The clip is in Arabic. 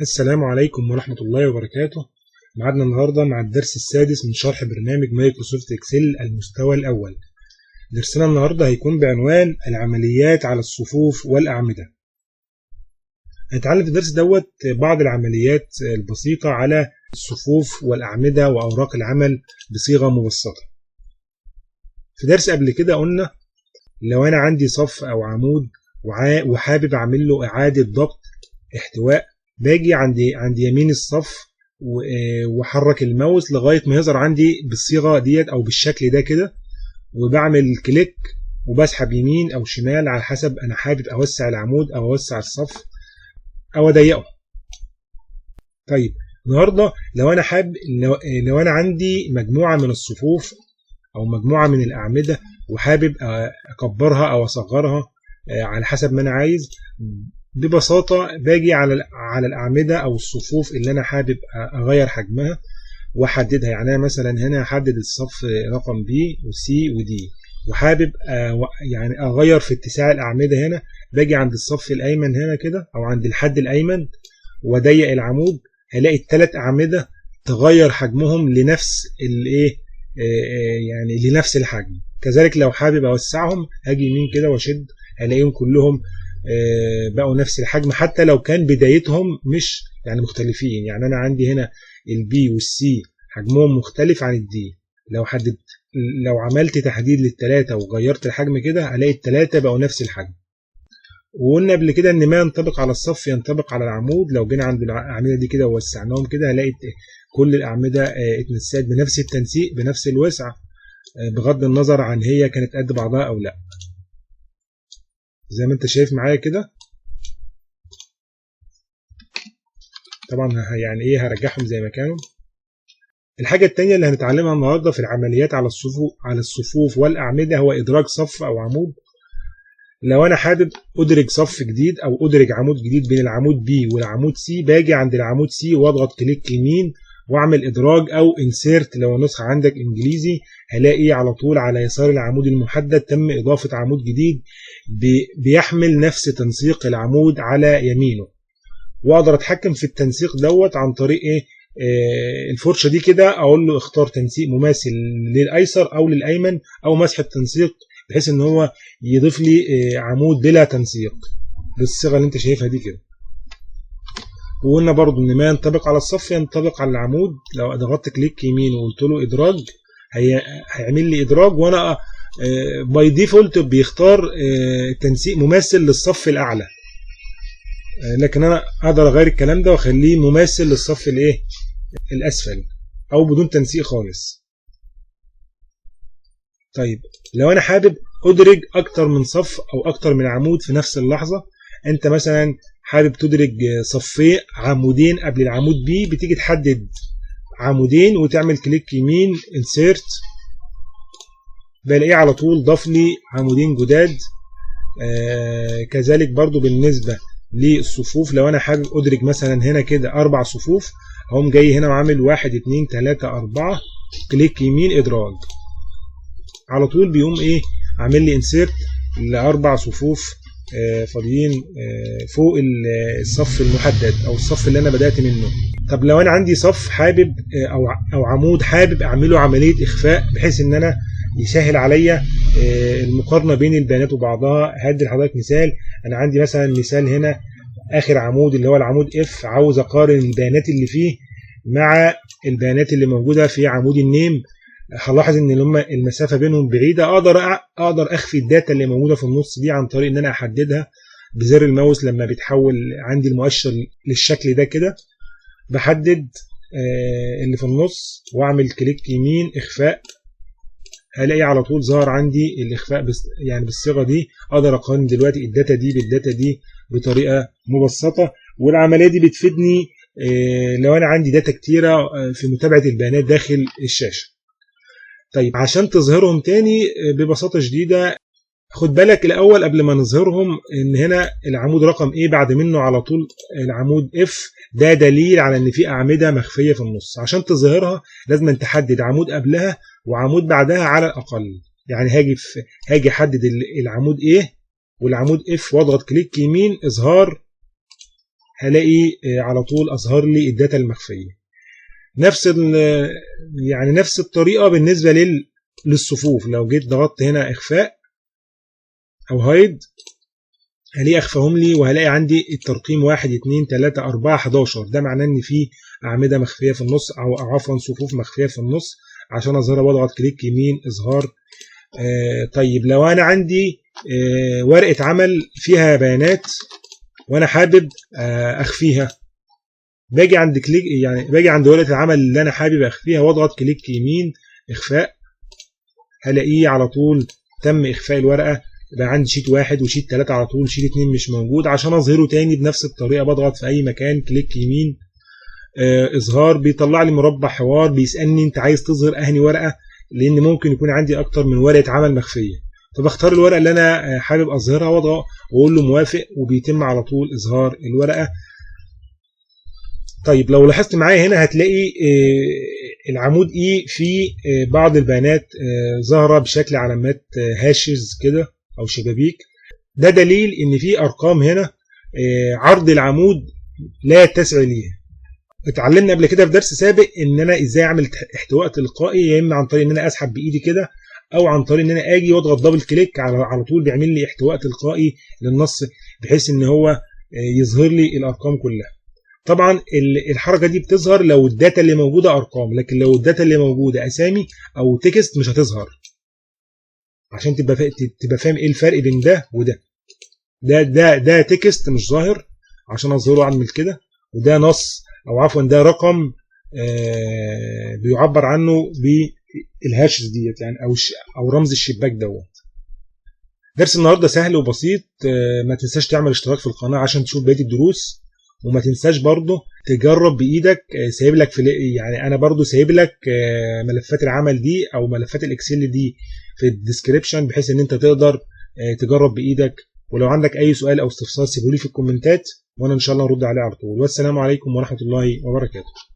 السلام عليكم ورحمة الله وبركاته. معادنا النهاردة مع الدرس السادس من شرح برنامج مايكروسوفت اكسل المستوى الأول. درسنا النهاردة هيكون بعنوان العمليات على الصفوف والأعمدة. هنتعلم في الدرس دوت بعض العمليات البسيطة على الصفوف والأعمدة وأوراق العمل بصيغة مبسطة. في درس قبل كده قلنا لو أنا عندي صف أو عمود وحابب أعمل له إعادة ضبط احتواء، باجي عند يمين الصف وحرك الماوس لغاية ما يظهر عندي بالصيغة ديت أو بالشكل ده كده، وبعمل كليك وبسحب يمين أو شمال على حسب أنا حابب أوسع العمود أو أوسع الصف أو أضيقه. طيب النهاردة لو أنا عندي مجموعة من الصفوف أو مجموعة من الأعمدة وحابب أكبرها أو أصغرها على حسب ما أنا عايز، ببساطة باجي على الأعمدة أو الصفوف اللي أنا حابب أغير حجمها وأحددها. يعني أنا مثلا هنا أحدد الصف رقم B وC وD، وحابب يعني أغير في اتساع الأعمدة. هنا باجي عند الصف الأيمن هنا كده أو عند الحد الأيمن وأضيق العمود، هلاقي الثلاث أعمدة تغير حجمهم لنفس يعني لنفس الحجم. كذلك لو حابب أوسعهم هاجي يمين كده وأشد، هلاقيهم كلهم بقوا نفس الحجم، حتى لو كان بدايتهم مش يعني مختلفين. يعني أنا عندي هنا البي والسي حجمهم مختلف عن الدي. لو عملت تحديد للثلاثة وغيرت الحجم كده هلاقي الثلاثة بقوا نفس الحجم. وقلنا قبل كده ان ما ينطبق على الصف ينطبق على العمود. لو جينا عند الأعمدة دي كده ووسعناهم كده هلاقي كل الأعمدة اتنسقت بنفس التنسيق بنفس الوسع، بغض النظر عن هي كانت قد بعضها أو لا، زي ما انت شايف معايا كده. طبعا يعني هرجعهم زي ما كانوا. الحاجة التانية اللي هنتعلمها النهاردة في العمليات على الصفوف والأعمدة هو إدراج صف أو عمود. لو أنا حابب أدرج صف جديد أو أدرج عمود جديد بين العمود B والعمود C، باجي عند العمود C وأضغط كليك يمين وأعمل إدراج أو إنسيرت. لو نسخة عندك إنجليزي هلاقي على طول على يسار العمود المحدد تم إضافة عمود جديد بيحمل نفس تنسيق العمود على يمينه، وأقدر أتحكم في التنسيق دوت عن طريق الفرشة دي كده. أقول له اختار تنسيق مماثل للأيسر أو للأيمن أو مسح التنسيق بحيث إن هو يضيف لي عمود بلا تنسيق بالصيغة اللي أنت شايفها دي كده. وقلنا برضو إن ما ينطبق على الصف ينطبق على العمود. لو ضغطت كليك يمين وقلت له إدراج هيعمل لي إدراج، وأنا باي ديفولت بيختار تنسيق مماثل للصف الأعلى، لكن أنا أقدر أغير الكلام ده وأخليه مماثل للصف الأسفل أو بدون تنسيق خالص. طيب لو أنا حابب أدرج أكتر من صف أو أكتر من عمود في نفس اللحظة، أنت مثلا حابب تدرج صفين عمودين قبل العمود B، بتيجي تحدد عمودين وتعمل كليك يمين insert، بلاقيه على طول ضاف لي عمودين جداد. كذلك برضو بالنسبة للصفوف، لو أنا حابب أدرج مثلا هنا كده 4 صفوف، هقوم جاي هنا وعامل 1 2 3 4 كليك يمين إدراج، على طول بيقوم عامل لي insert ل4 صفوف فاضيين فوق الصف المحدد أو الصف اللي أنا بدأت منه. طب لو أنا عندي صف حابب أو عمود حابب أعمله عملية إخفاء بحيث إن أنا يسهل عليا المقارنة بين البيانات وبعضها، هدي لحضرتك مثال. أنا عندي مثلا مثال هنا آخر عمود اللي هو العمود F، عاوز أقارن البيانات اللي فيه مع البيانات اللي موجودة في عمود النيم. هلاحظ ان المسافه بينهم بعيده، اقدر اخفي الداتا اللي موجوده في النص دي عن طريق ان انا احددها بزر الماوس. لما بيتحول عندي المؤشر للشكل ده كده بحدد اللي في النص واعمل كليك يمين اخفاء، هلاقي على طول ظهر عندي الاخفاء يعني بالصيغه دي. اقدر اقارن دلوقتي الداتا دي بالداتا دي بطريقه مبسطه، والعمليه دي بتفيدني لو انا عندي داتا كتيره في متابعه البيانات داخل الشاشه. طيب عشان تظهرهم تاني ببساطة شديدة، خد بالك الأول قبل ما نظهرهم إن هنا العمود رقم A بعد منه على طول العمود F، ده دليل على إن في أعمدة مخفية في النص. عشان تظهرها لازم أن تحدد عمود قبلها وعمود بعدها على الأقل. يعني هاجي أحدد العمود A والعمود F واضغط كليك يمين إظهار، هلاقي على طول اظهر لي الداتا المخفيه. نفس الطريقه بالنسبه للصفوف. لو جيت ضغطت هنا اخفاء او هايد هلاقي اخفاهم لي، وهلاقي عندي الترقيم 1 2 3 4 11. ده معناه ان في اعمده مخفيه في النص، او عفوا صفوف مخفيه في النص. عشان اظهرها بضغط كليك يمين اظهار. طيب لو انا عندي ورقه عمل فيها بيانات وانا حابب اخفيها، باجي عند كليك، يعني باجي عند ورقه العمل اللي انا حابب اخفيها واضغط كليك يمين اخفاء، هلاقيه على طول تم اخفاء الورقه. يبقى عندي شيت 1 وشيت 3 على طول، شيت 2 مش موجود. عشان اظهره تاني بنفس الطريقه بضغط في اي مكان كليك يمين اظهار، بيطلع لي مربع حوار بيسالني انت عايز تظهر اهني ورقه، لان ممكن يكون عندي اكتر من ورقه عمل مخفيه. فبختار الورقه اللي انا حابب اظهرها واضغط واقول له موافق، وبيتم على طول اظهار الورقه. طيب لو لاحظت معايا هنا هتلاقي العمود اي في بعض البيانات ظاهره بشكل علامات هاشز كده او شبابيك. ده دليل ان في ارقام هنا عرض العمود لا يتسع ليها. اتعلمنا قبل كده في درس سابق ان انا ازاي اعمل احتواء تلقائي، يا اما عن طريق ان انا اسحب بايدي كده، او عن طريق ان انا اجي واضغط دبل كليك على طول بيعمل لي احتواء تلقائي للنص، بحيث ان هو يظهر لي الارقام كلها. طبعا الحركه دي بتظهر لو الداتا اللي موجوده ارقام، لكن لو الداتا اللي موجوده اسامي او تكست مش هتظهر. عشان تبقى فاهم ايه الفرق بين ده وده. ده تكست مش ظاهر، عشان اظهره اعمل كده. وده نص او عفوا ده رقم بيعبر عنه بالهاشز ديت، يعني او رمز الشباك دوت. درس النهارده سهل وبسيط. ما تنساش تعمل اشتراك في القناه عشان تشوف بقيه الدروس، وما تنساش برضه تجرب بايدك. سايب لك يعني انا برضه سايب لك ملفات العمل دي او ملفات الاكسل دي في الديسكريبشن، بحيث ان انت تقدر تجرب بايدك. ولو عندك اي سؤال او استفسار سيبه لي في الكومنتات، وانا ان شاء الله هرد عليه على طول. والسلام عليكم ورحمه الله وبركاته.